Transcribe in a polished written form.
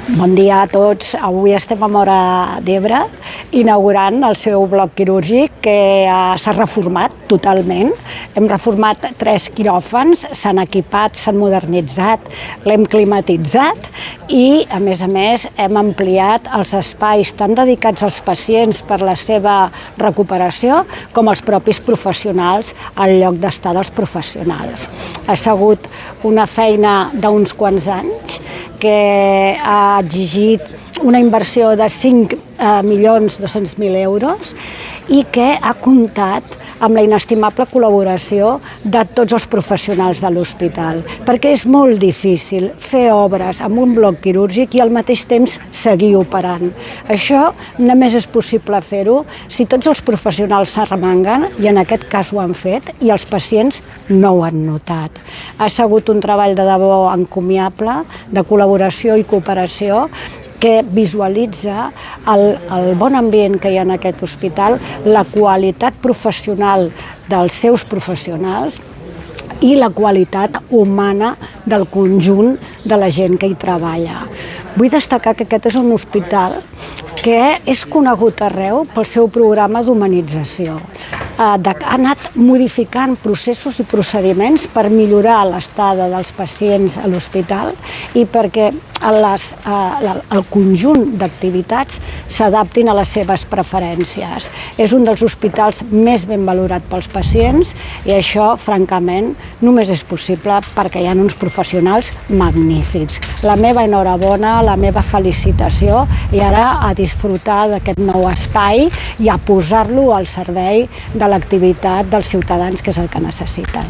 Bon dia a tots. Avui estem a Móra d'Ebre inaugurant el seu bloc quirúrgic que s'ha reformat totalment. Hem reformat 3 quiròfans, s'han equipat, s'han modernitzat, l'hem climatitzat i, a més, hem ampliat els espais tant dedicats als pacients per la seva recuperació com als propis professionals al lloc d'estar dels professionals. Ha sigut una feina d'uns quants anys que ha exigit una inversió de 5.200.000 euros i que ha comptat amb la inestimable col·laboració de tots els professionals de l'hospital, perquè és molt difícil fer obres amb un bloc quirúrgic i al mateix temps seguir operant. Això només és possible fer-ho si tots els professionals s'arremanguen, i en aquest cas ho han fet, i els pacients no ho han notat. Ha sigut un treball de debò encomiable, de col·laboració i cooperació, que visualitza el bon ambient que hi ha en aquest hospital, la qualitat professional dels seus professionals i la qualitat humana del conjunt de la gent que hi treballa. Vull destacar que aquest és un hospital que és conegut arreu pel seu programa d'humanització. Ha anat modificant processos i procediments per millorar l'estada dels pacients a l'hospital i perquè el conjunt d'activitats s'adaptin a les seves preferències. És un dels hospitals més ben valorat pels pacients i això, francament, només és possible perquè hi ha uns professionals magnífics. La meva enhorabona, la meva felicitació i ara a disfrutar d'aquest nou espai i a posar-lo al servei de l'activitat dels ciutadans, que és el que necessiten.